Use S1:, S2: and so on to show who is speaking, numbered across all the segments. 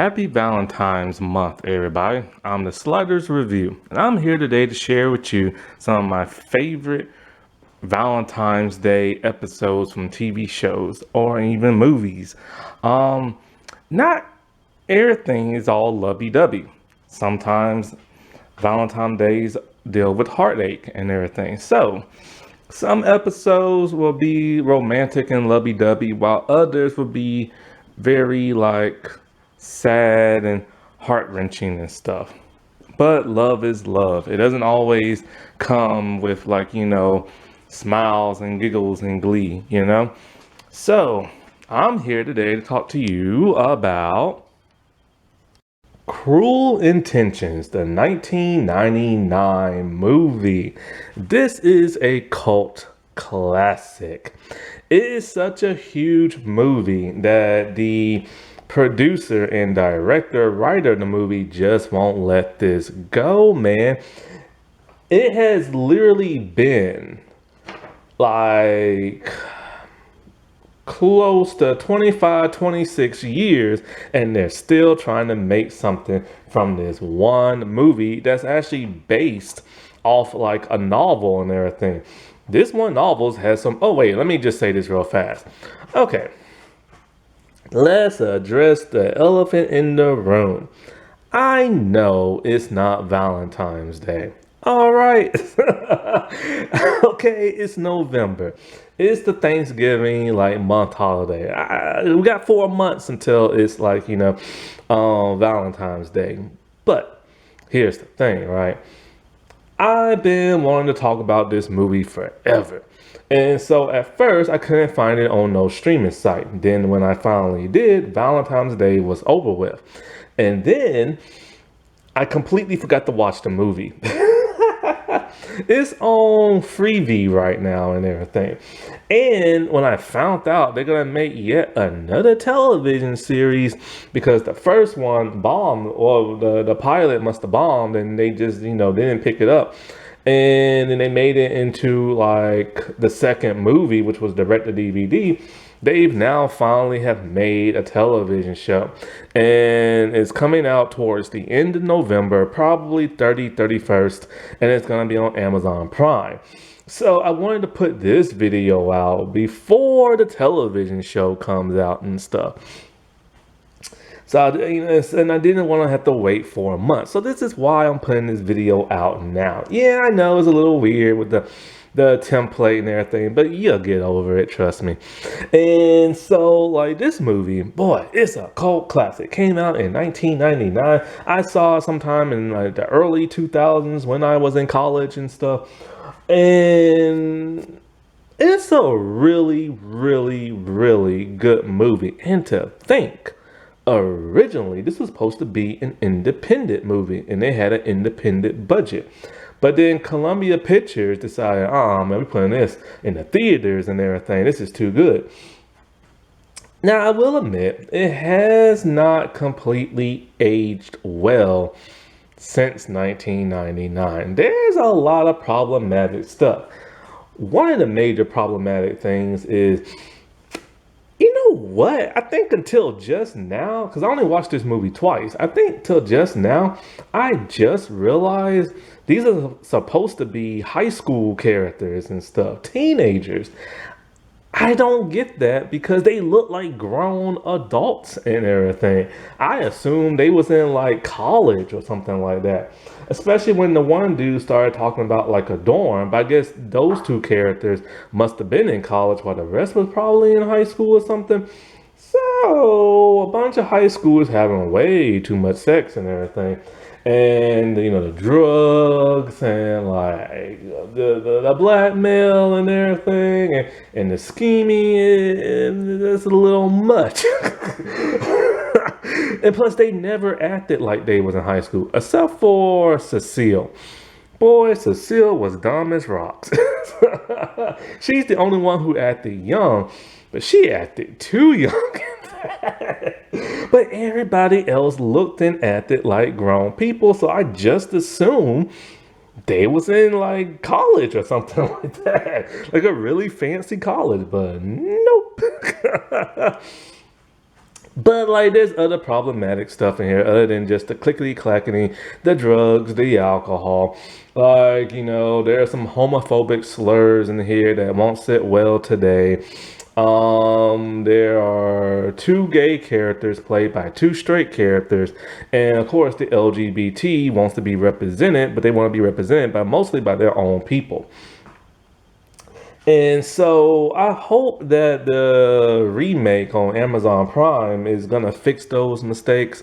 S1: Happy Valentine's month, everybody. I'm the Sliders Review, and I'm here today to share with you some of my favorite Valentine's Day episodes from TV shows or even movies. Not everything is all lovey-dovey. Sometimes Valentine's Days deal with heartache and everything. So, some episodes will be romantic and lovey-dovey, while others will be very sad and heart-wrenching and stuff. But love is love. It doesn't always come with smiles and giggles and glee. So, I'm here today to talk to you about Cruel Intentions, the 1999 movie. This is a cult classic. It is such a huge movie that the producer and director, writer of the movie just won't let this go, man. It has literally been like close to 25, 26 years, and they're still trying to make something from this one movie that's actually based off like a novel and everything. This one novel has some, oh wait, let me just say this real fast. Okay, let's address the elephant in the room. I know it's not Valentine's Day. All right. Okay, it's November. It's the Thanksgiving month holiday. We got 4 months until it's Valentine's Day. But here's the thing, right? I've been wanting to talk about this movie forever. And so at first I couldn't find it on no streaming site. Then when I finally did, Valentine's Day was over with. And then I completely forgot to watch the movie. It's on Freevee right now and everything. And when I found out they're going to make yet another television series because the first one bombed, or the pilot must have bombed, and they just, they didn't pick it up. And then they made it into the second movie, which was direct to DVD. They've now finally have made a television show, and it's coming out towards the end of November, probably 31st, and it's going to be on Amazon Prime. So I wanted to put this video out before the television show comes out and stuff. So, and I didn't want to have to wait 4 months. So this is why I'm putting this video out now. Yeah, I know it's a little weird with the template and everything, but you'll get over it, trust me. And so this movie, boy, it's a cult classic. Came out in 1999. I saw it sometime in the early 2000s when I was in college and stuff. And it's a really, really, really good movie. And to think, originally this was supposed to be an independent movie, and they had an independent budget. But then Columbia Pictures decided, oh man, we're putting this in the theaters and everything. This is too good. Now, I will admit, it has not completely aged well since 1999. There's a lot of problematic stuff. One of the major problematic things is, you know what? I think until just now, because I only watched this movie twice, I think till just now, I just realized these are supposed to be high school characters and stuff, teenagers. I don't get that because they look like grown adults and everything. I assumed they was in college or something like that. Especially when the one dude started talking about a dorm. But I guess those two characters must have been in college while the rest was probably in high school or something. So a bunch of high schoolers having way too much sex and everything. And the drugs and the blackmail and everything and the scheming, that's a little much. And plus they never acted like they was in high school, except for Cecile. Boy, Cecile was dumb as rocks. She's the only one who acted young, but she acted too young. But everybody else looked and acted like grown people, so I just assumed they was in college or something like that, like a really fancy college. But nope. But like, there's other problematic stuff in here other than just the clickety clackety, the drugs, the alcohol. Like, there are some homophobic slurs in here that won't sit well today. There are two gay characters played by two straight characters, and of course, the LGBT wants to be represented, but they want to be represented by mostly by their own people. And so I hope that the remake on Amazon Prime is gonna fix those mistakes.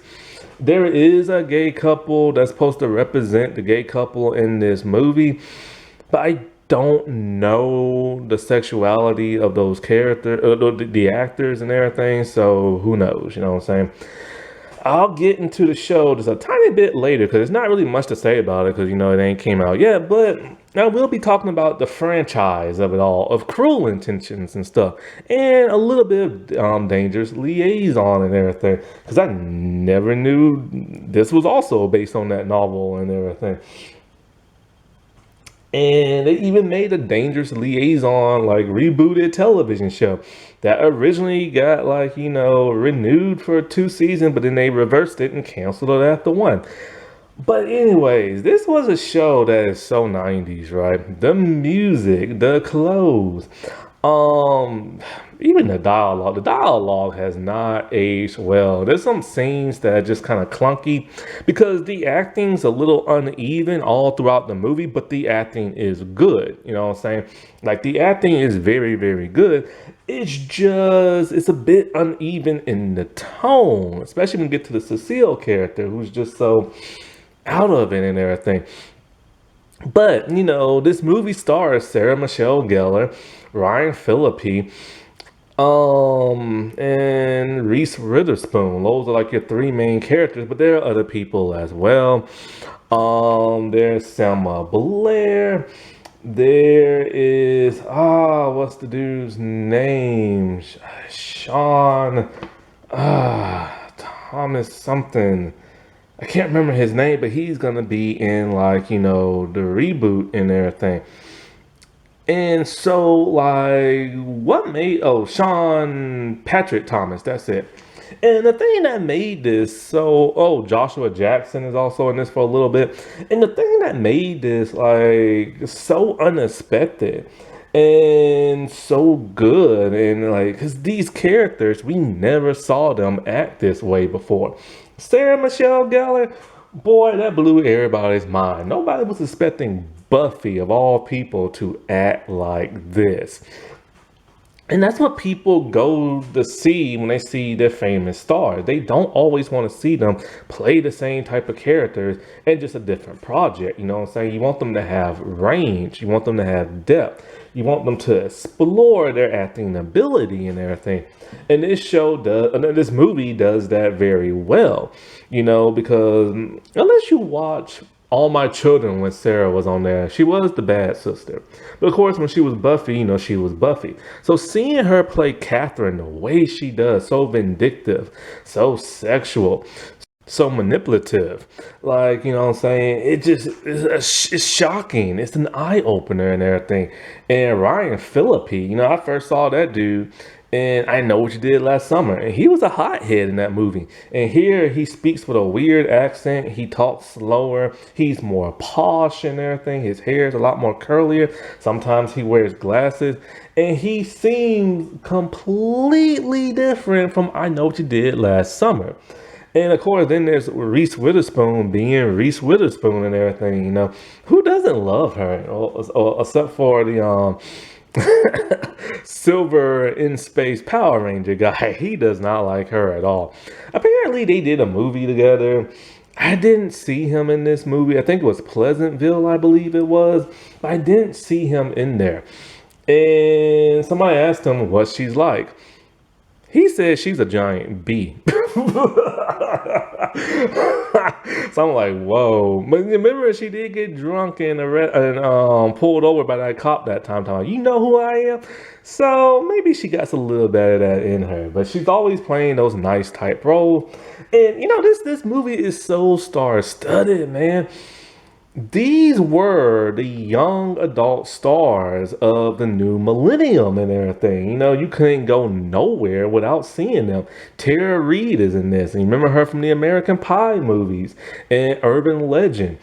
S1: There is a gay couple that's supposed to represent the gay couple in this movie, but I don't know the sexuality of those characters, the actors and everything. So who knows? You know what I'm saying? I'll get into the show just a tiny bit later because there's not really much to say about it because it ain't came out yet. But I will be talking about the franchise of it all, of Cruel Intentions and stuff, and a little bit of Dangerous Liaison and everything because I never knew this was also based on that novel and everything. And they even made a Dangerous Liaison like rebooted television show that originally got renewed for 2 seasons, but then they reversed it and canceled it after one. But anyways, this was a show that is so 90s, right? The music, the clothes, um, even the dialogue. The dialogue has not aged well. There's some scenes that are just kind of clunky because the acting's a little uneven all throughout the movie, but the acting is good. You know what I'm saying? Like the acting is very, very good. It's a bit uneven in the tone, especially when you get to the Cecile character, who's just so out of it and everything. But this movie stars Sarah Michelle Gellar, Ryan Phillippe, and Reese Witherspoon. Those are like your three main characters, but there are other people as well. There's Selma Blair. There is what's the dude's name? Sean Thomas something. I can't remember his name, but he's gonna be in the reboot and everything. And so what made Sean Patrick Thomas, that's it. And the thing that made this Joshua Jackson is also in this for a little bit. And the thing that made this so unexpected and so good and because these characters, we never saw them act this way before. Sarah Michelle Gellar, boy, that blew everybody's mind. Nobody was expecting Buffy, of all people, to act like this. And that's what people go to see when they see their famous stars. They don't always want to see them play the same type of characters in just a different project. You know what I'm saying? You want them to have range. You want them to have depth. You want them to explore their acting ability and everything. And this movie does that very well. Because unless you watch All My Children when Sarah was on there, she was the bad sister. But of course, when she was Buffy, she was Buffy. So seeing her play Catherine the way she does, so vindictive, so sexual, so manipulative, what I'm saying? It's shocking. It's an eye opener and everything. And Ryan Phillippe, I first saw that dude and I Know What You Did Last Summer, and he was a hothead in that movie. And here he speaks with a weird accent. He talks slower. He's more posh and everything. His hair is a lot more curlier. Sometimes he wears glasses, and he seems completely different from I Know What You Did Last Summer. And of course, then there's Reese Witherspoon being Reese Witherspoon and everything. Who doesn't love her, except for the Silver in Space Power Ranger guy? He does not like her at all. Apparently, they did a movie together. I didn't see him in this movie. I think it was Pleasantville, I believe it was. But I didn't see him in there. And somebody asked him what she's like. He said she's a giant bee. So I'm like, whoa. But remember, she did get drunk and pulled over by that cop that time. You know who I am? So maybe she got a little bit of that in her. But she's always playing those nice type roles. And this movie is so star-studded, man. these were the young adult stars of the new millennium and everything. You know, you couldn't go nowhere without seeing them. Tara Reid is in this, and you remember her from the American Pie movies and Urban Legend.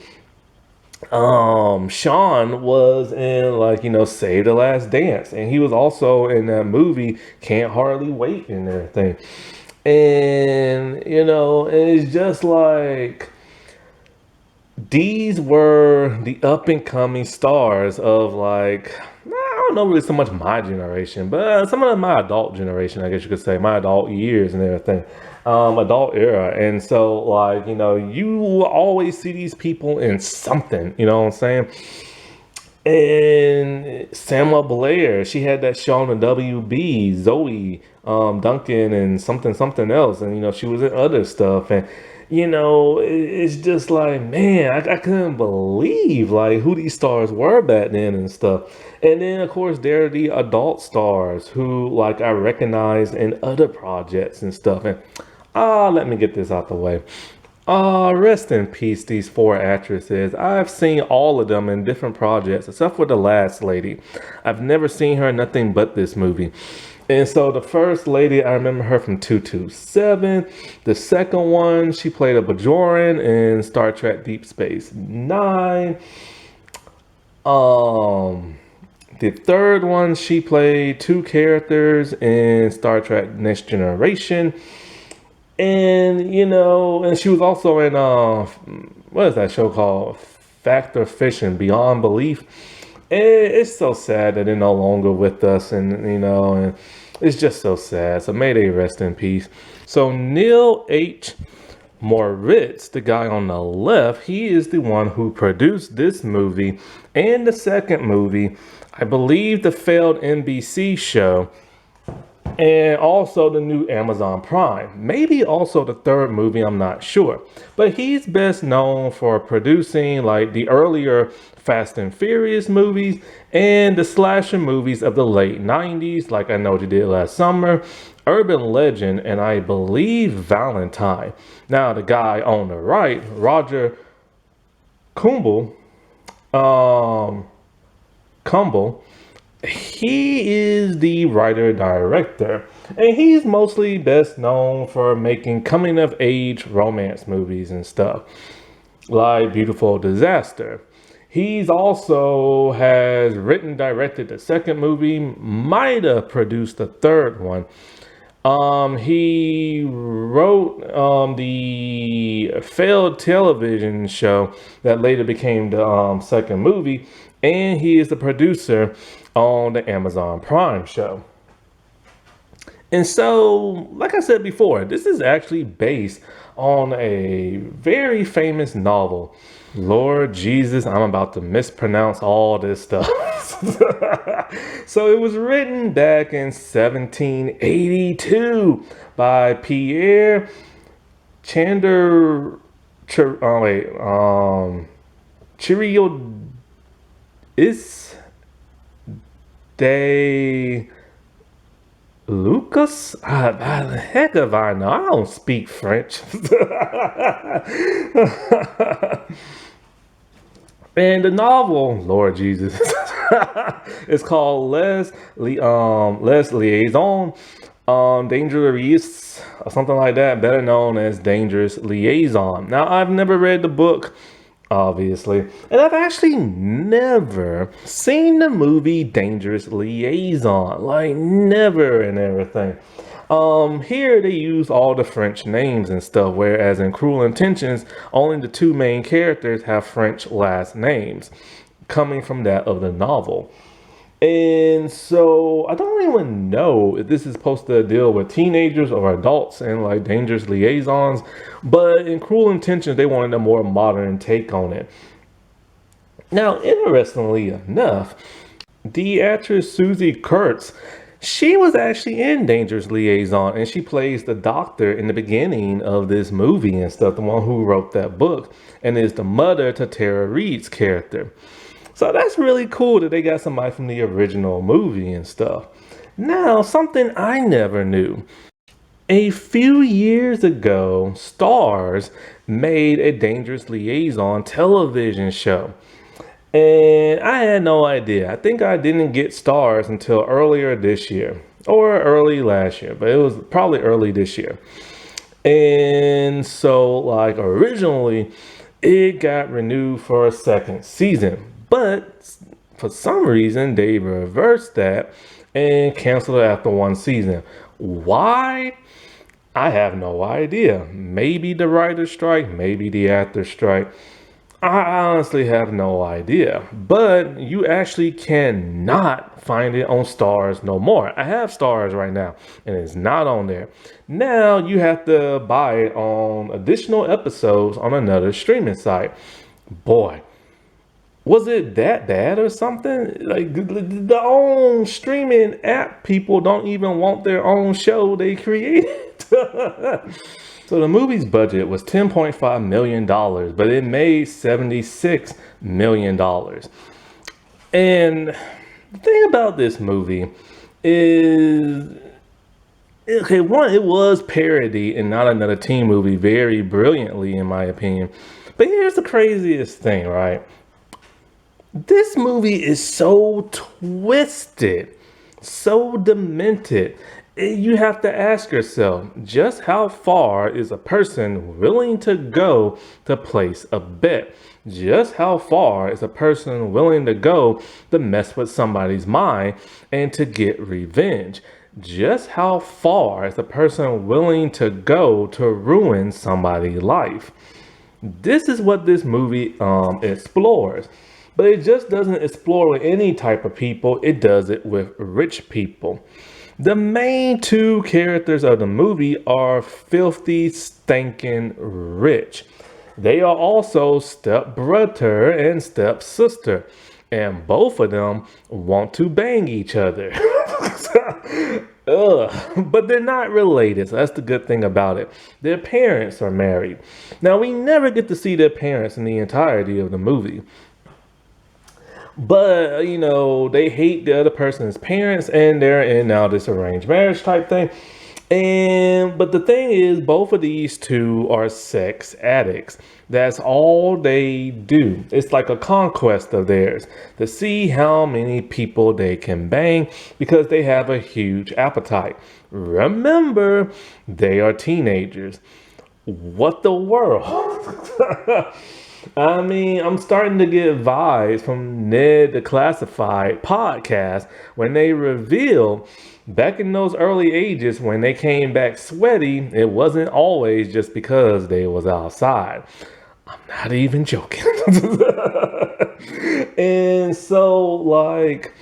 S1: Sean was in, like, Save the Last Dance, and he was also in that movie Can't Hardly Wait and everything. And it's just like these were the up and coming stars of, like, I don't know really so much my generation, but some of my adult generation, I guess you could say, my adult years and everything, adult era. And so, like, you will always see these people in something, you know what I'm saying? And Selma Blair, she had that show on the WB, Zoe, Duncan, and something else, and she was in other stuff, and it's just like, man, I couldn't believe like who these stars were back then and stuff. And then of course there are the adult stars who, like, I recognize in other projects and stuff. And let me get this out the way. Rest in peace, these four actresses. I've seen all of them in different projects, except for the last lady. I've never seen her in nothing but this movie. And so the first lady, I remember her from 227. The second one, she played a Bajoran in Star Trek Deep Space Nine. The third one, she played two characters in Star Trek Next Generation. And and she was also in what is that show called? Fact or Fiction, Beyond Belief. And it's so sad that they're no longer with us, and and it's just so sad. So may they rest in peace. So Neil H. Moritz, the guy on the left, he is the one who produced this movie and the second movie, I believe the failed NBC show, and also the new Amazon Prime. Maybe also the third movie, I'm not sure. But he's best known for producing like the earlier Fast and Furious movies and the slasher movies of the late 90s, like I Know What You Did Last Summer, Urban Legend, and I believe Valentine. Now the guy on the right, Roger Kumble, Cumble, he is the writer director, and he's mostly best known for making coming of age romance movies and stuff like Beautiful Disaster. He's also has written, directed the second movie, might have produced the third one. He wrote the failed television show that later became the second movie, and he is the producer on the Amazon Prime show. And so, like I said before, this is actually based on a very famous novel. Lord Jesus, I'm about to mispronounce all this stuff. So it was written back in 1782 by Pierre Chander. Chirio is de Lucas? The heck if I know. I don't speak French. And the novel, Lord Jesus, it's called Les Liaison Dangerous, or something like that, better known as Dangerous Liaison. Now, I've never read the book, obviously, and I've actually never seen the movie Dangerous Liaison, like never and everything. Here they use all the French names and stuff, whereas in Cruel Intentions, only the two main characters have French last names, coming from that of the novel. And so I don't even know if this is supposed to deal with teenagers or adults and like dangerous liaisons, but in Cruel Intentions, they wanted a more modern take on it. Now, interestingly enough, the actress Susie Kurtz, she was actually in Dangerous Liaison, and she plays the doctor in the beginning of this movie and stuff, the one who wrote that book, and is the mother to Tara Reid's character. So that's really cool that they got somebody from the original movie and stuff. Now, something I never knew. A few years ago, Stars made a Dangerous Liaison television show. And I had no idea. I think I didn't get Stars until earlier this year or early last year, but it was probably early this year. And so, like, originally, it got renewed for a second season. But for some reason, they reversed that and canceled it after one season. Why? I have no idea. Maybe the writer's strike, maybe the actor's strike. I honestly have no idea, but you actually cannot find it on Stars no more. I have Stars right now, and it's not on there. Now you have to buy it on additional episodes on another streaming site. Boy, was it that bad or something? Like the own streaming app people don't even want their own show they created. So the movie's budget was $10.5 million, but it made $76 million. And the thing about this movie is, okay, one, it was parody and not another teen movie very brilliantly, in my opinion. But here's the craziest thing, right? This movie is so twisted, so demented. You have to ask yourself, just how far is a person willing to go to place a bet? Just how far is a person willing to go to mess with somebody's mind and to get revenge? Just how far is a person willing to go to ruin somebody's life? This is what this movie explores. But it just doesn't explore with any type of people. It does it with rich people. The main two characters of the movie are filthy, stinking rich. They are also stepbrother and stepsister. And both of them want to bang each other. Ugh. But they're not related, so that's the good thing about it. Their parents are married. Now, we never get to see their parents in the entirety of the movie. But, they hate the other person's parents and they're in now this arranged marriage type thing. But the thing is, both of these two are sex addicts. That's all they do. It's like a conquest of theirs to see how many people they can bang because they have a huge appetite. Remember, they are teenagers. What the world? I mean, I'm starting to get vibes from Ned the Classified podcast when they reveal back in those early ages when they came back sweaty, it wasn't always just because they was outside. I'm not even joking. And so, like,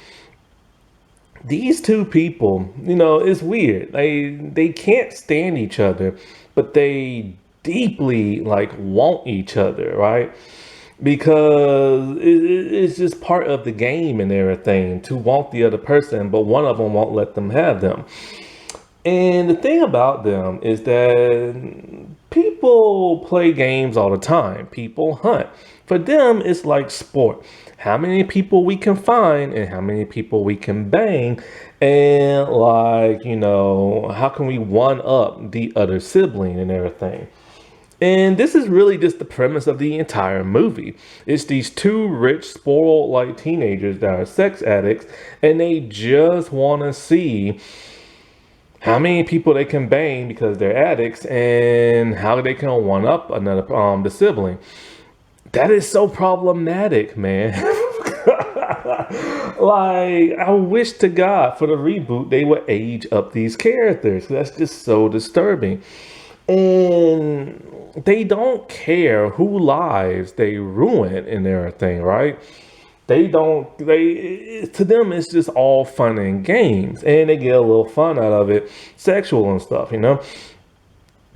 S1: these two people, it's weird. They can't stand each other, but they deeply want each other, right? Because it's just part of the game and everything to want the other person, but one of them won't let them have them. And the thing about them is that people play games all the time. People hunt. For them, it's like sport. How many people we can find and how many people we can bang. And how can we one up the other sibling and everything. And this is really just the premise of the entire movie. It's these two rich, spoiled teenagers that are sex addicts, and they just want to see how many people they can bang because they're addicts and how they can one up another the sibling. That is so problematic, man. I wish to God for the reboot they would age up these characters. That's just so disturbing. And they don't care who lives they ruin in everything, right? To them, it's just all fun and games. And they get a little fun out of it, sexual and stuff,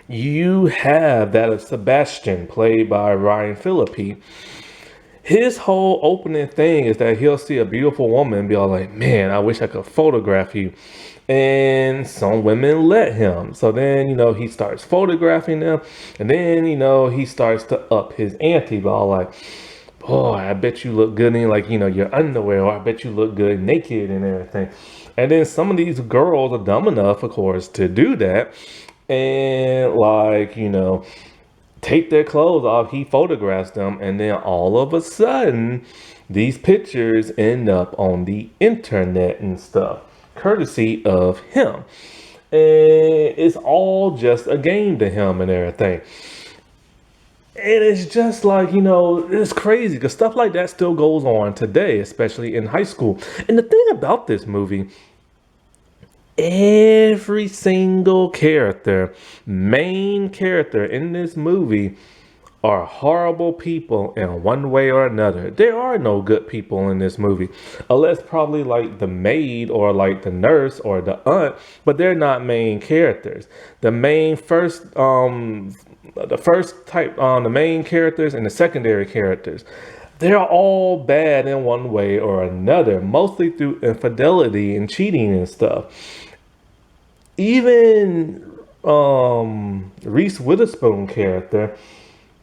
S1: You have that of Sebastian, played by Ryan Phillippe. His whole opening thing is that he'll see a beautiful woman and be all like, man, I wish I could photograph you. And some women let him. So then, he starts photographing them. And then, he starts to up his ante by all like, boy, I bet you look good in your underwear. Or I bet you look good naked and everything. And then some of these girls are dumb enough, of course, to do that. and like, take their clothes off. He photographs them, and then all of a sudden, these pictures end up on the internet and stuff, courtesy of him. And it's all just a game to him and everything. And it's just like, it's crazy because stuff like that still goes on today, especially in high school. And the thing about this movie, every single character, main character in this movie, are horrible people in one way or another. There are no good people in this movie, unless probably like the maid or like the nurse or the aunt, but they're not main characters. The main the main characters and the secondary characters, they're all bad in one way or another, mostly through infidelity and cheating and stuff. Even Reese Witherspoon character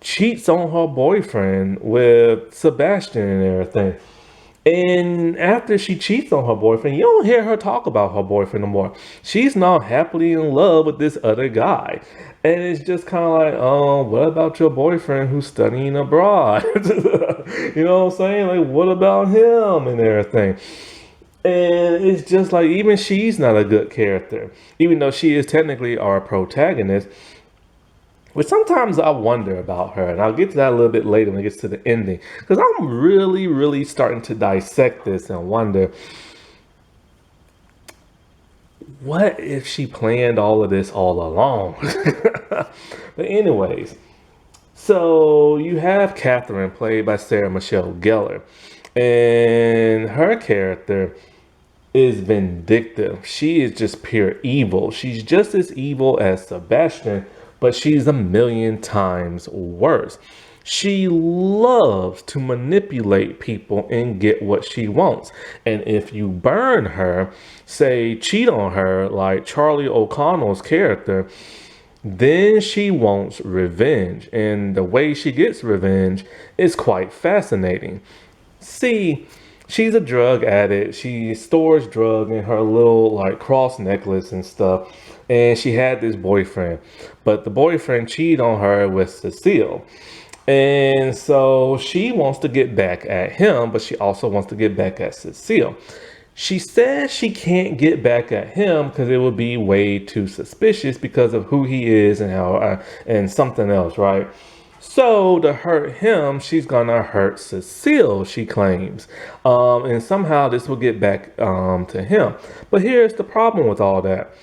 S1: cheats on her boyfriend with Sebastian and everything. And after she cheats on her boyfriend, you don't hear her talk about her boyfriend no more. She's now happily in love with this other guy. And it's just kind of like, what about your boyfriend who's studying abroad? You know what I'm saying? Like, what about him and everything? And it's just like, even she's not a good character, even though she is technically our protagonist. Which sometimes I wonder about her, and I'll get to that a little bit later when it gets to the ending. Because I'm really, really starting to dissect this and wonder, what if she planned all of this all along? But anyways, so you have Catherine, played by Sarah Michelle Gellar. And her character is vindictive. She is just pure evil. She's just as evil as Sebastian, but she's a million times worse. She loves to manipulate people and get what she wants. And if you burn her, say cheat on her like Charlie O'Connell's character, then she wants revenge. And the way she gets revenge is quite fascinating. See, she's a drug addict. She stores drug in her little like cross necklace and stuff. And she had this boyfriend, but the boyfriend cheated on her with Cecile. And so she wants to get back at him, but she also wants to get back at Cecile. She says she can't get back at him because it would be way too suspicious because of who he is and how and something else, right? So to hurt him, she's gonna hurt Cecile, she claims. And somehow this will get back to him. But here's the problem with all that.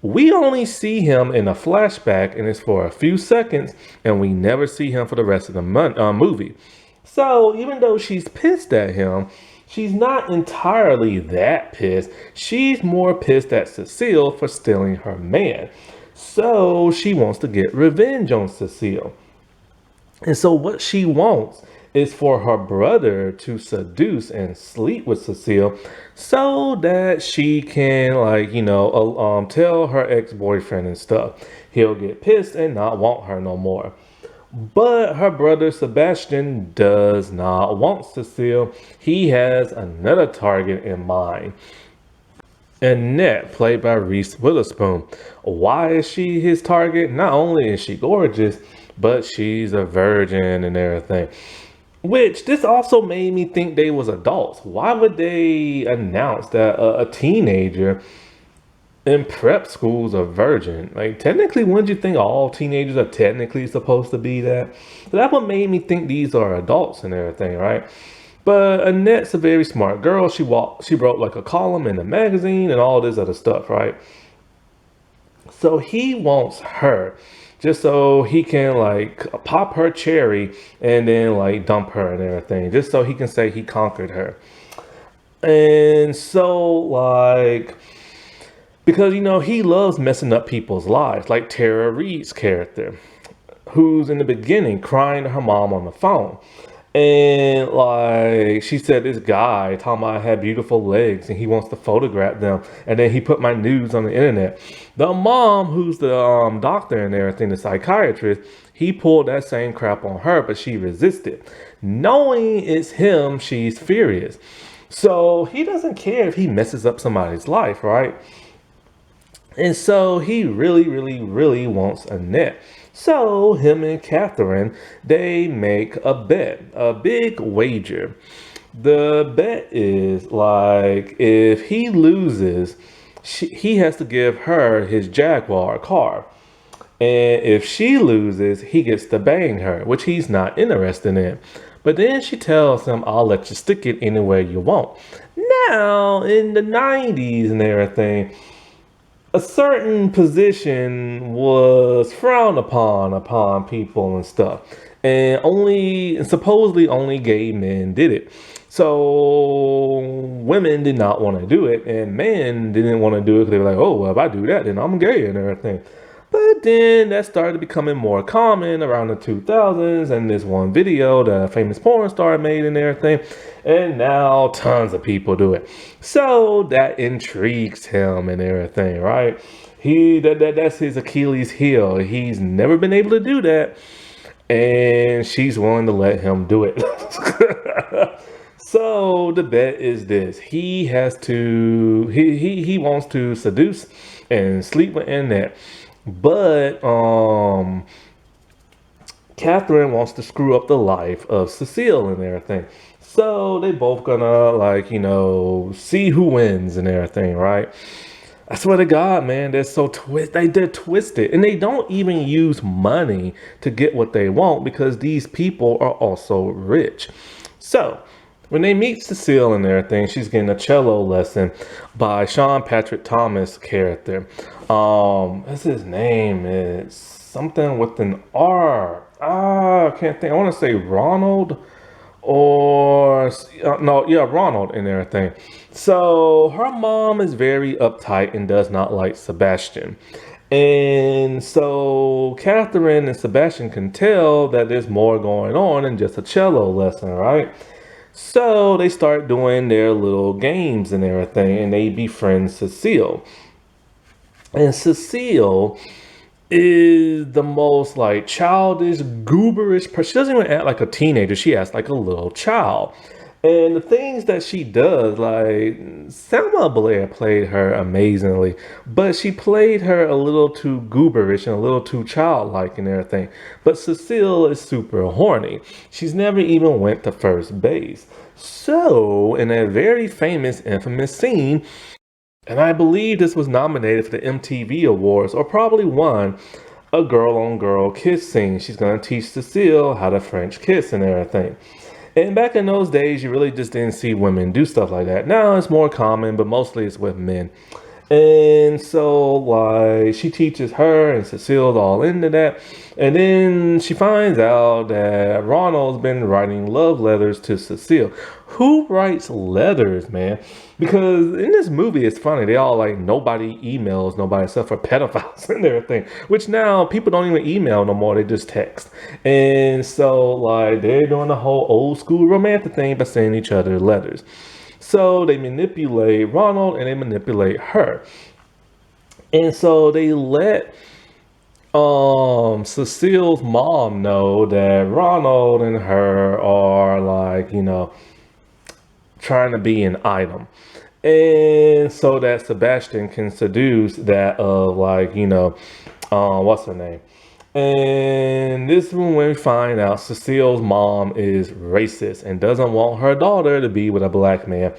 S1: We only see him in a flashback, and it's for a few seconds, and we never see him for the rest of the movie. So even though she's pissed at him, she's not entirely that pissed. She's more pissed at Cecile for stealing her man. So she wants to get revenge on Cecile. And so what she wants is for her brother to seduce and sleep with Cecile so that she can tell her ex-boyfriend and stuff. He'll get pissed and not want her no more. But her brother Sebastian does not want Cecile. He has another target in mind. Annette, played by Reese Witherspoon. Why is she his target? Not only is she gorgeous, but she's a virgin and everything. Which, this also made me think they was adults. Why would they announce that a teenager in prep school's a virgin? Like, technically, wouldn't you think all teenagers are technically supposed to be that? So that's what made me think these are adults and everything, right? But Annette's a very smart girl. She wrote like a column in a magazine and all this other stuff, right? So he wants her just so he can like pop her cherry and then like dump her and everything, just so he can say he conquered her. And so like, because he loves messing up people's lives, like Tara Reid's character, who's in the beginning crying to her mom on the phone. And like she said, this guy talking about I had beautiful legs and he wants to photograph them, and then he put my nudes on the internet. The mom, who's the doctor and everything, the psychiatrist, he pulled that same crap on her, but she resisted. Knowing it's him, she's furious. So he doesn't care if he messes up somebody's life, right? And so he really, really, really wants Annette. So him and Catherine, they make a bet, a big wager. The bet is like if he loses, he has to give her his Jaguar car. And if she loses, he gets to bang her, which he's not interested in. But then she tells him, I'll let you stick it anywhere you want. Now, in the 90s and everything, a certain position was frowned upon people and stuff, and supposedly only gay men did it. So women did not want to do it, and men didn't want to do it because they were like, oh well, if I do that then I'm gay and everything. But then that started becoming more common around the 2000s, and this one video that a famous porn star made and everything, and now tons of people do it. So that intrigues him and everything, right? That's his Achilles heel. He's never been able to do that, and she's willing to let him do it. So the bet is this: he wants to seduce and sleep with Annette. But Catherine wants to screw up the life of Cecile and everything. So they both gonna see who wins and everything, right? I swear to God, man, they're twisted. And they don't even use money to get what they want because these people are also rich. So when they meet Cecile and everything, she's getting a cello lesson by Sean Patrick Thomas character. What's his name? It's something with an R. I can't think. I want to say Ronald or no, yeah, Ronald and everything. So her mom is very uptight and does not like Sebastian. And so Catherine and Sebastian can tell that there's more going on than just a cello lesson, right? So they start doing their little games and everything, and they befriend Cecile. And Cecile is the most like childish, gooberish person. She doesn't even act like a teenager. She acts like a little child. And the things that she does, like Selma Blair played her amazingly, but she played her a little too gooberish and a little too childlike and everything. But Cecile is super horny. She's never even went to first base. So, in a very famous, infamous scene, and I believe this was nominated for the MTV Awards, or probably won, a girl on girl kiss scene. She's gonna teach Cecile how to French kiss and everything. And back in those days, you really just didn't see women do stuff like that. Now it's more common, but mostly it's with men. And so, like, she teaches her, and Cecile's all into that. And then she finds out that Ronald's been writing love letters to Cecile. Who writes letters, man? Because in this movie, it's funny. They all like, nobody emails nobody except for pedophiles and everything. Which now people don't even email no more. They just text. And so, like, they're doing the whole old school romantic thing by sending each other letters. So they manipulate Ronald and they manipulate her. And so they let Cecile's mom know that Ronald and her are like, trying to be an item. And so that Sebastian can seduce that of like, what's her name? And this is when we find out Cecile's mom is racist and doesn't want her daughter to be with a black man.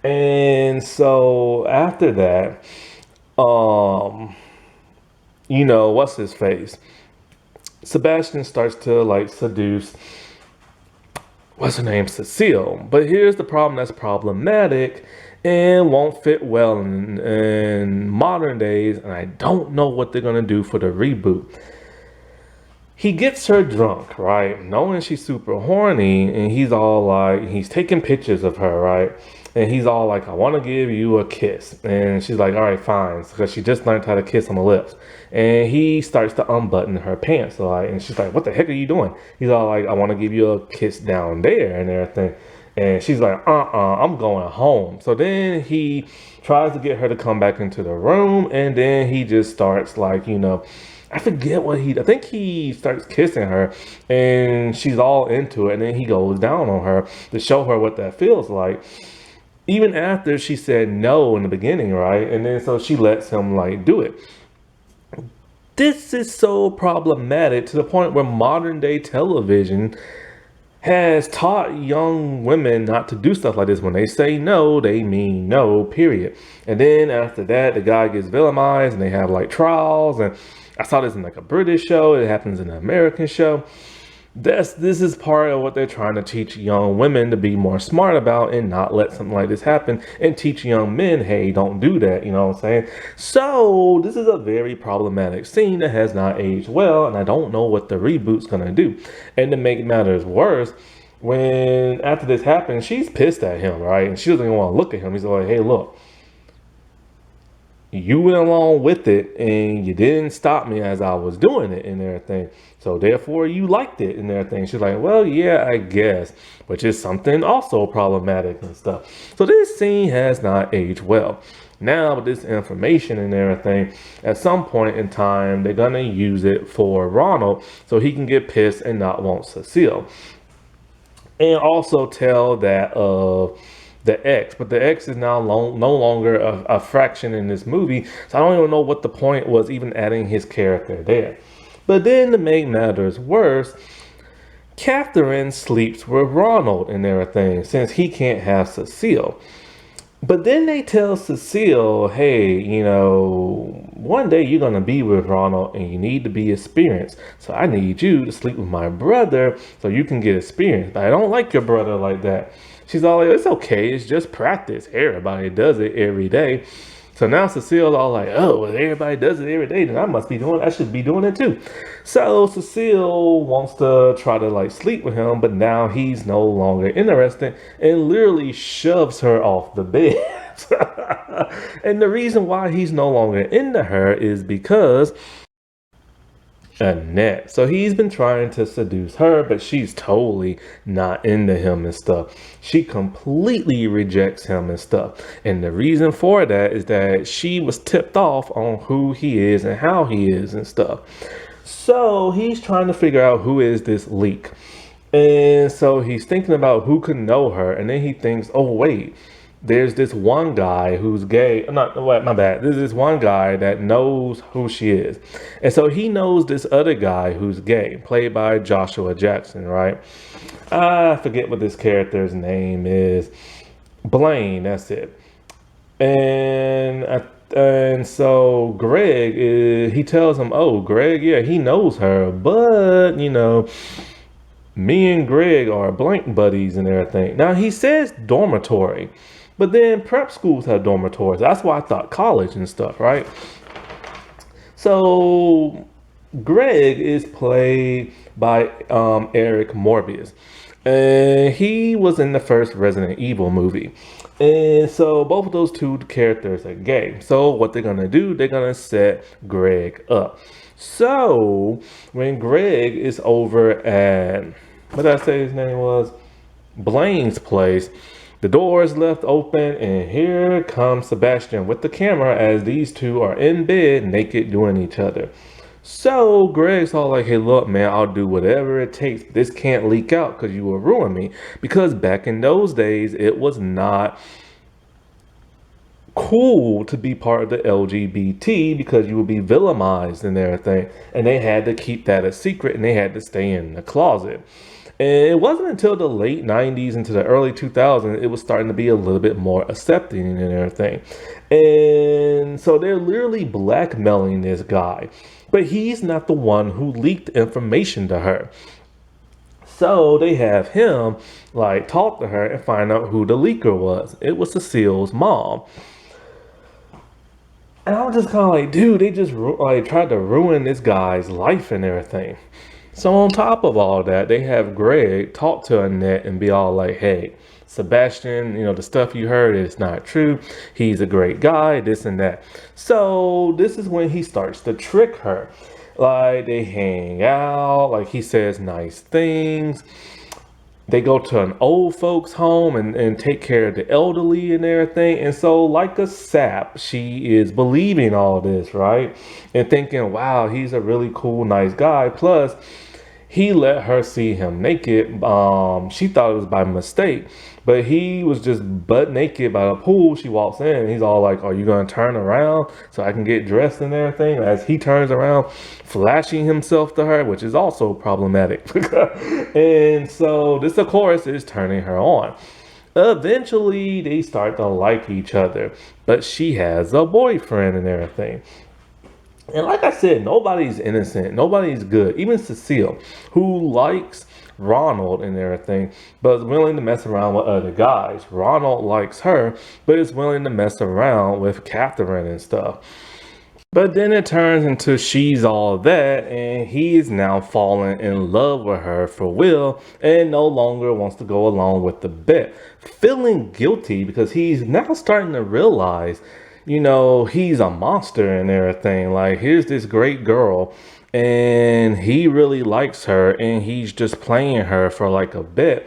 S1: And so after that, what's his face? Sebastian starts to like seduce, what's her name? Cecile. But here's the problem that's problematic and won't fit well in modern days. And I don't know what they're going to do for the reboot. He gets her drunk, right? Knowing she's super horny, and he's all like, he's taking pictures of her, right? And he's all like, I want to give you a kiss. And she's like, all right, fine. Because she just learned how to kiss on the lips. And he starts to unbutton her pants. And she's like, what the heck are you doing? He's all like, I want to give you a kiss down there and everything. And she's like, I'm going home. So then he tries to get her to come back into the room. And then he just starts like, I forget I think he starts kissing her and she's all into it. And then he goes down on her to show her what that feels like. even after she said no in the beginning, right? And then so she lets him like do it. This is so problematic to the point where modern day television has taught young women not to do stuff like this. When they say no, they mean no, period. And then after that, the guy gets villainized and they have like trials. And I saw this in like a British show, it happens in an American show. This is part of what they're trying to teach young women to be more smart about and not let something like this happen, and teach young men, hey, don't do that, you know what I'm saying? So this is a very problematic scene that has not aged well, and I don't know what the reboot's gonna do. And to make matters worse, when after this happens, she's pissed at him, right? And she doesn't even want to look at him. He's like, hey, look, you went along with it and you didn't stop me as I was doing it and everything. So therefore you liked it and everything. She's like, well, yeah, I guess, which is something also problematic and stuff. So this scene has not aged well. Now with this information and everything, at some point in time, they're gonna use it for Ronald so he can get pissed and not want Cecile. And also tell that the X, but the X is now no longer a fraction in this movie, so I don't even know what the point was even adding his character there. But then to make matters worse, Catherine sleeps with Ronald and everything since he can't have Cecile. But then they tell Cecile, hey, you know, one day you're going to be with Ronald and you need to be experienced. So I need you to sleep with my brother so you can get experience. But I don't like your brother like that. She's all like, it's okay. It's just practice. Everybody does it every day. So now Cecile's all like, oh, well, everybody does it every day, then I should be doing it too. So Cecile wants to try to like sleep with him, but now he's no longer interested and literally shoves her off the bed. And the reason why he's no longer into her is because Annette. So he's been trying to seduce her, but she's totally not into him and stuff. She completely rejects him and stuff. And the reason for that is that she was tipped off on who he is and how he is and stuff. So he's trying to figure out who is this leak. And so he's thinking about who could know her. And then he thinks, oh, wait. There's this one guy who's gay. Not what, my bad. There's this one guy that knows who she is. And so he knows this other guy who's gay, played by Joshua Jackson, right? I forget what this character's name is. Blaine, that's it. And so Greg, he tells him, oh, Greg, yeah, he knows her. But, you know, me and Greg are blank buddies and everything. Now, he says dormitory. But then prep schools have dormitories. That's why I thought college and stuff, right? So Greg is played by Eric Morbius. And he was in the first Resident Evil movie. And so both of those two characters are gay. So what they're going to do, they're going to set Greg up. So when Greg is over at, what did I say his name was? Blaine's place. The door is left open, and here comes Sebastian with the camera as these two are in bed, naked, doing each other. So Greg's all like, hey, look, man, I'll do whatever it takes. This can't leak out because you will ruin me. Because back in those days, it was not cool to be part of the LGBT because you would be villainized and everything. And they had to keep that a secret, and they had to stay in the closet. And it wasn't until the late 90s into the early 2000s, it was starting to be a little bit more accepting and everything. And so they're literally blackmailing this guy. But he's not the one who leaked information to her. So they have him like talk to her and find out who the leaker was. It was Cecile's mom. And I was just kind of like, dude, they just like tried to ruin this guy's life and everything. So on top of all that, they have Greg talk to Annette and be all like, hey, Sebastian, you know, the stuff you heard is not true. He's a great guy, this and that. So this is when he starts to trick her. Like they hang out, like he says nice things. They go to an old folks home and take care of the elderly and everything. And so like a sap, she is believing all this, right? And thinking, wow, he's a really cool, nice guy. Plus, he let her see him naked. She thought it was by mistake, But he was just butt naked by the pool. She walks in and he's all like, "Are you gonna turn around so I can get dressed and everything?" As he turns around, flashing himself to her, which is also problematic. And so this, of course, is turning her on. Eventually, they start to like each other, but she has a boyfriend and everything. And like I said, nobody's innocent. Nobody's good. Even Cecile, who likes Ronald and everything, but is willing to mess around with other guys. Ronald likes her, but is willing to mess around with Catherine and stuff. But then it turns into she's all that, and he is now falling in love with her for Will and no longer wants to go along with the bet. Feeling guilty because he's now starting to realize, he's a monster and everything. Like, here's this great girl, and he really likes her, and he's just playing her for like a bet.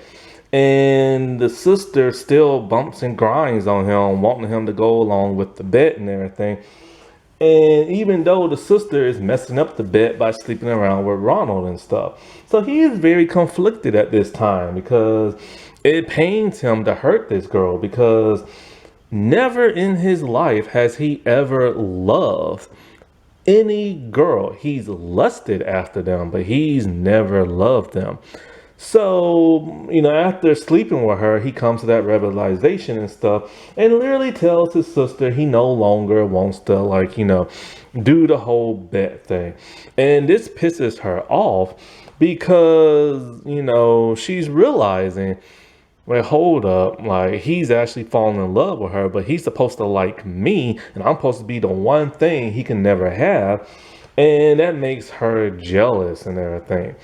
S1: And the sister still bumps and grinds on him, wanting him to go along with the bet and everything. And even though the sister is messing up the bet by sleeping around with Ronald and stuff. So he is very conflicted at this time because it pains him to hurt this girl because never in his life has he ever loved any girl. He's lusted after them, but he's never loved them. So, after sleeping with her, he comes to that realization and stuff and literally tells his sister he no longer wants to, do the whole bet thing. And this pisses her off because, she's realizing, well, hold up, like, he's actually falling in love with her, but he's supposed to like me, and I'm supposed to be the one thing he can never have. And that makes her jealous and everything.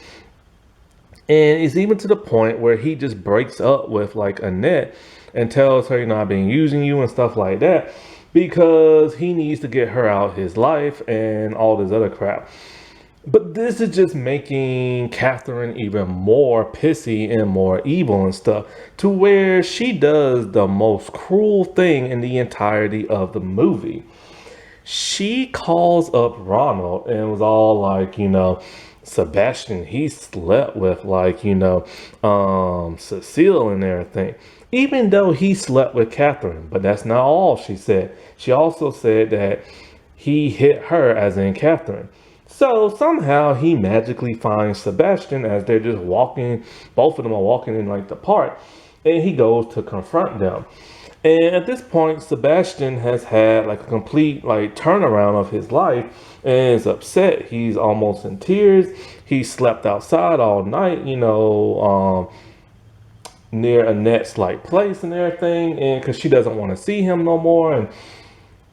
S1: And it's even to the point where he just breaks up with like Annette and tells her, I've been using you and stuff like that because he needs to get her out of his life and all this other crap. But this is just making Catherine even more pissy and more evil and stuff to where she does the most cruel thing in the entirety of the movie. She calls up Ronald and was all like, Sebastian, he slept with Cecile and everything. Even though he slept with Catherine, but that's not all she said. She also said that he hit her, as in Catherine. So somehow he magically finds Sebastian as they're just walking, both of them are walking in like the park, and he goes to confront them. And at this point, Sebastian has had like a complete like turnaround of his life and is upset. He's almost in tears. He slept outside all night, near Annette's like place and everything, and because she doesn't want to see him no more. And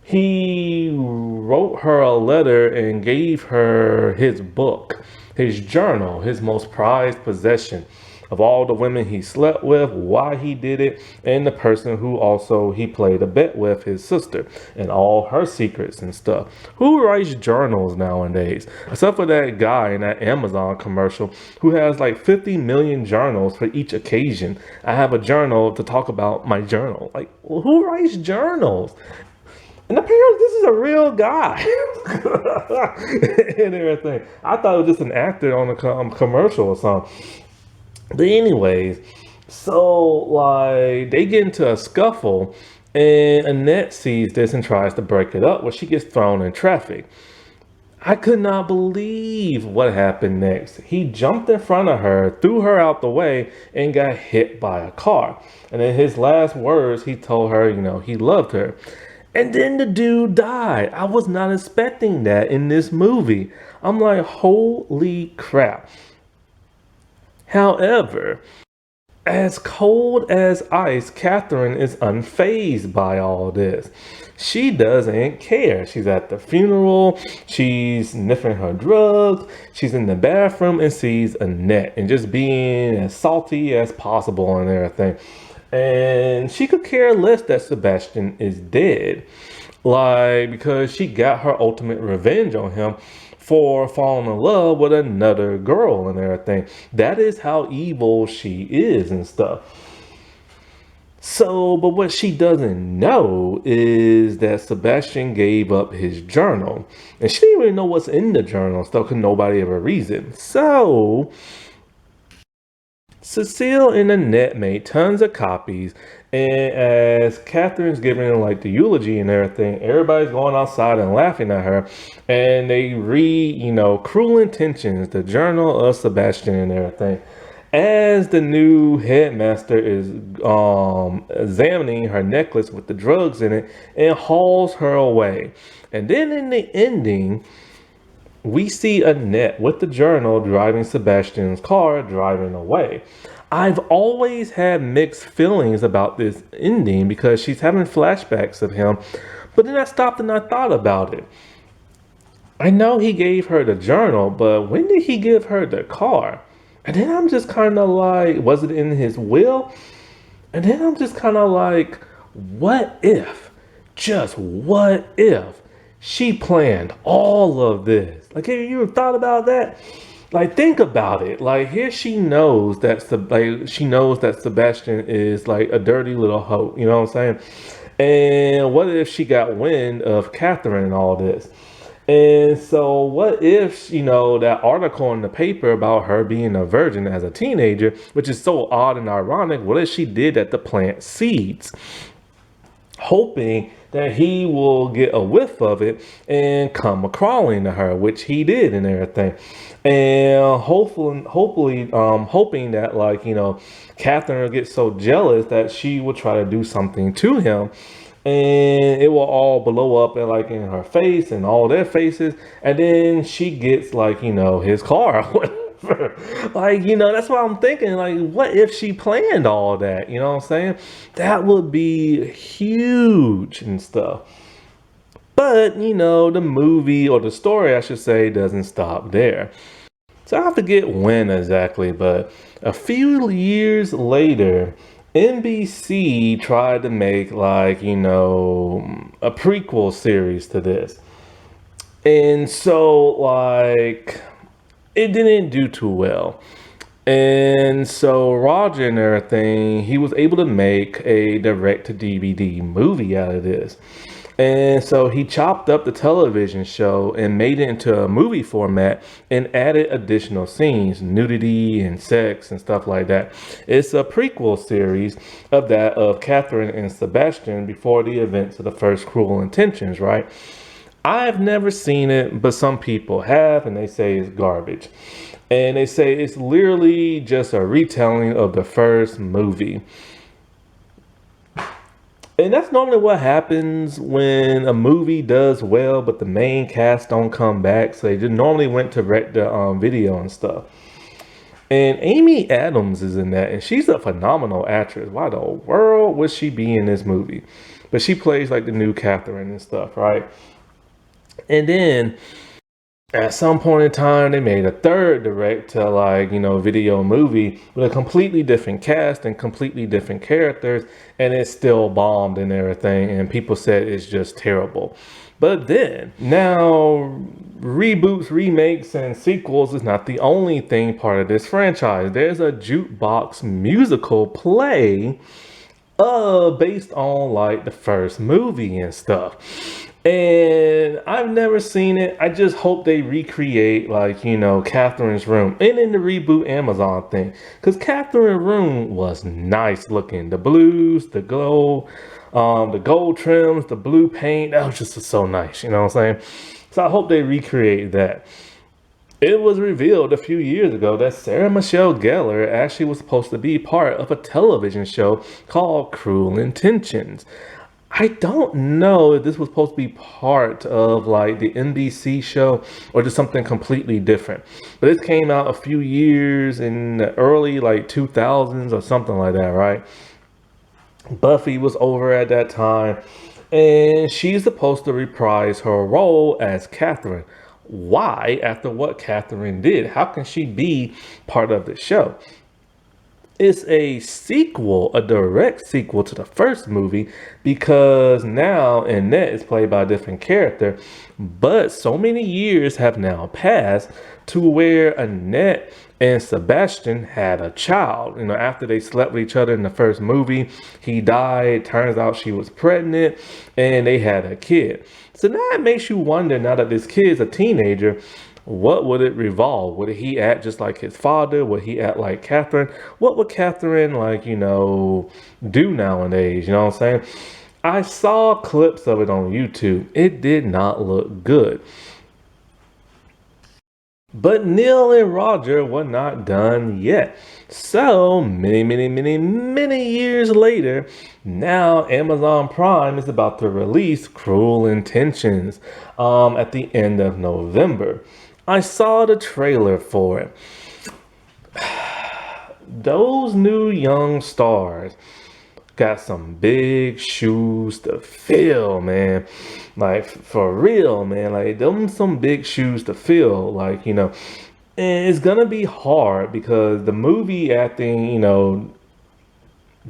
S1: he wrote her a letter and gave her his book, his journal, his most prized possession, of all the women he slept with, why he did it, and the person who also he played a bet with, his sister, and all her secrets and stuff. Who writes journals nowadays? Except for that guy in that Amazon commercial who has like 50 million journals for each occasion. I have a journal to talk about my journal. Like, well, who writes journals? And apparently this is a real guy and everything. I thought it was just an actor on a commercial or something. But anyways, so like they get into a scuffle and Annette sees this and tries to break it up, where she gets thrown in traffic. I could not believe what happened next. He jumped in front of her, threw her out the way, and got hit by a car. And in his last words, he told her, he loved her. And then the dude died. I was not expecting that in this movie. I'm like, holy crap. However, as cold as ice, Catherine is unfazed by all this. She doesn't care. She's at the funeral, she's sniffing her drugs, she's in the bathroom and sees Annette and just being as salty as possible and everything. And she could care less that Sebastian is dead. Like, because she got her ultimate revenge on him for falling in love with another girl and everything. That is how evil she is and stuff. So, but what she doesn't know is that Sebastian gave up his journal. And she didn't even know what's in the journal and stuff because nobody ever reads it. So, Cecile and Annette made tons of copies, and as Catherine's giving like the eulogy and everything, everybody's going outside and laughing at her, and they read, Cruel Intentions, the journal of Sebastian and everything. As the new headmaster is examining her necklace with the drugs in it and hauls her away. And then in the ending, we see Annette with the journal driving Sebastian's car driving away. I've always had mixed feelings about this ending because she's having flashbacks of him, but then I stopped and I thought about it. I know he gave her the journal, but when did he give her the car? And then I'm just kind of like, was it in his will? And then I'm just kind of like, what if, just what if she planned all of this? Like, have you ever thought about that? Like, think about it. Like, here she knows that Sebastian is like a dirty little hoe. You know what I'm saying? And what if she got wind of Catherine and all this? And so, what if, that article in the paper about her being a virgin as a teenager, which is so odd and ironic, what if she did that to plant seeds, hoping that he will get a whiff of it and come a crawling to her, which he did and everything. And hopefully, hoping that, Catherine will get so jealous that she will try to do something to him, and it will all blow up in her face and all their faces, and then she gets his car or whatever. That's what I'm thinking. Like, what if she planned all that? You know what I'm saying? That would be huge and stuff. But the movie, or the story I should say, doesn't stop there. So I forget when exactly, but a few years later, NBC tried to make a prequel series to this. And so it didn't do too well. And so Roger and everything, he was able to make a direct to DVD movie out of this. And so he chopped up the television show and made it into a movie format and added additional scenes, nudity and sex and stuff like that. It's a prequel series of Catherine and Sebastian before the events of the first Cruel Intentions, right? I've never seen it, but some people have, and they say it's garbage. And they say it's literally just a retelling of the first movie. And that's normally what happens when a movie does well, but the main cast don't come back. So they just normally went to rent the video and stuff. And Amy Adams is in that, and she's a phenomenal actress. Why the world would she be in this movie? But she plays the new Catherine and stuff, right? And then at some point in time, they made a third direct to video movie with a completely different cast and completely different characters, and it still bombed and everything, and people said it's just terrible. But then, now, reboots, remakes, and sequels is not the only thing part of this franchise. There's a jukebox musical play based on the first movie and stuff. And I've never seen it. I just hope they recreate Catherine's room and in the reboot Amazon thing, because Catherine's room was nice looking. The blues, the glow, the gold trims, the blue paint, that was just so nice. You know what I'm saying? So I hope they recreate that. It was revealed a few years ago that Sarah Michelle Gellar actually was supposed to be part of a television show called Cruel Intentions. I don't know if this was supposed to be part of the NBC show or just something completely different. But it came out a few years in the early 2000s or something like that, right? Buffy was over at that time, and she's supposed to reprise her role as Catherine. Why, after what Catherine did? How can she be part of the show? It's a sequel, a direct sequel to the first movie, because now Annette is played by a different character, but so many years have now passed to where Annette and Sebastian had a child. After they slept with each other in the first movie, he died. Turns out she was pregnant, and they had a kid. So now it makes you wonder, now that this kid's a teenager, what would it revolve? Would he act just like his father? Would he act like Catherine? What would Catherine, like, do nowadays? You know what I'm saying? I saw clips of it on YouTube. It did not look good. But Neil and Roger were not done yet. So many years later, now Amazon Prime is about to release Cruel Intentions at the end of November. I saw the trailer for it. Those new young stars got some big shoes to fill, man. Like, for real, man. Like, them some big shoes to fill. Like, and it's gonna be hard because the movie acting,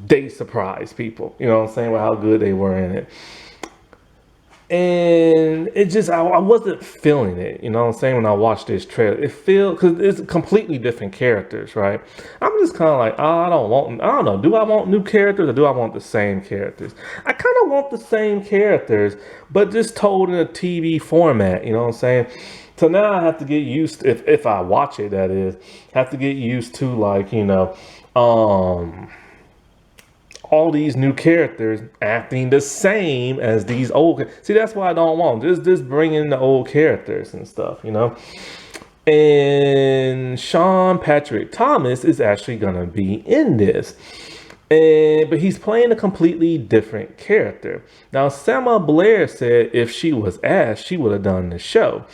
S1: they surprised people. You know what I'm saying? With how good they were in it. And it just, I wasn't feeling it, you know what I'm saying, when I watched this trailer. It feels, because it's completely different characters, right? I'm just kind of like, I don't know, do I want new characters or do I want the same characters? I kind of want the same characters, but just told in a TV format, you know what I'm saying? So now I have to get used to, if I watch it, that is, have to get used to, like, all these new characters acting the same as these old. See, that's why I don't want just bring in the old characters and stuff, And Sean Patrick Thomas is actually gonna be in this, but he's playing a completely different character. Now, Selma Blair said if she was asked, she would have done the show.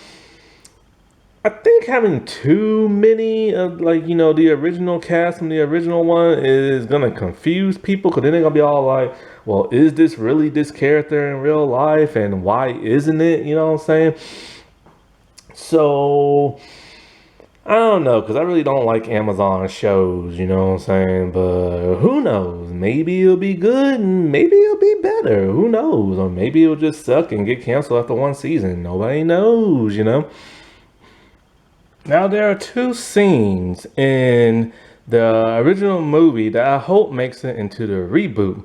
S1: I think having too many of, the original cast from the original one is gonna confuse people, because then they're gonna be all like, well, is this really this character in real life, and why isn't it? You know what I'm saying? So I don't know, because I really don't like Amazon shows, you know what I'm saying? But who knows? Maybe it'll be good and maybe it'll be better. Who knows? Or maybe it'll just suck and get canceled after one season. Nobody knows, Now, there are two scenes in the original movie that I hope makes it into the reboot.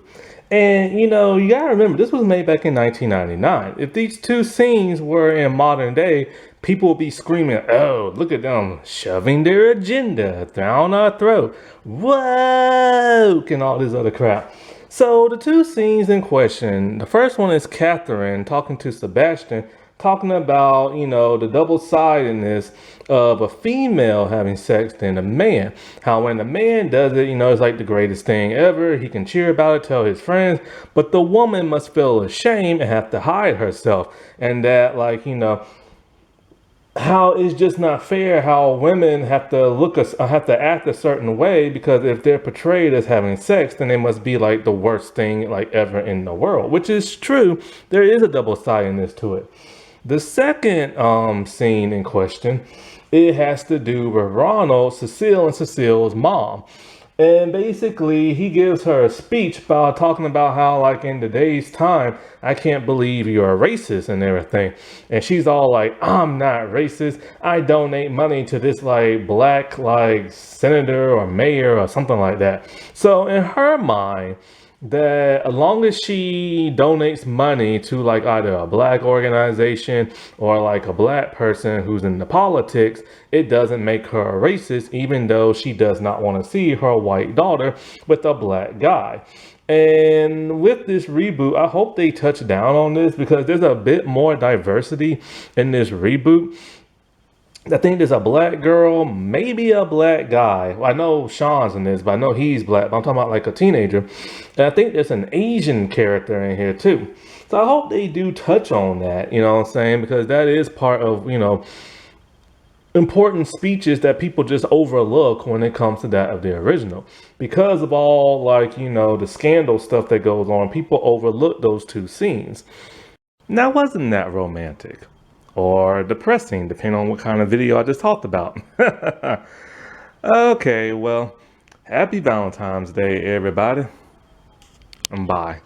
S1: And, you gotta remember, this was made back in 1999. If these two scenes were in modern day, people would be screaming, oh, look at them shoving their agenda down our throat. Woke! And all this other crap. So the two scenes in question, the first one is Catherine talking to Sebastian, talking about, the double-sidedness of a female having sex than a man. How when a man does it, it's like the greatest thing ever. He can cheer about it, tell his friends, but the woman must feel ashamed and have to hide herself. And that, how it's just not fair how women have to act a certain way, because if they're portrayed as having sex, then they must be like the worst thing like ever in the world, which is true. There is a double-sidedness to it. The second scene in question, it has to do with Ronald, Cecile, and Cecile's mom. And basically, he gives her a speech about talking about how, like, in today's time, I can't believe you're a racist and everything. And she's all like, I'm not racist. I donate money to this, like, black, like, senator or mayor or something like that. So in her mind, that as long as she donates money to, like, either a black organization or like a black person who's in the politics, it doesn't make her a racist, even though she does not want to see her white daughter with a black guy. And with this reboot, I hope they touch down on this, because there's a bit more diversity in this reboot. I think there's a black girl, maybe a black guy. Well, I know Sean's in this, but I know he's black. But I'm talking about like a teenager. And I think there's an Asian character in here too. So I hope they do touch on that, you know what I'm saying? Because that is part of, important speeches that people just overlook when it comes to that of the original. Because of all, like, the scandal stuff that goes on, people overlook those two scenes. Now, wasn't that romantic? Or depressing, depending on what kind of video I just talked about. Okay, well, happy Valentine's Day, everybody. And bye.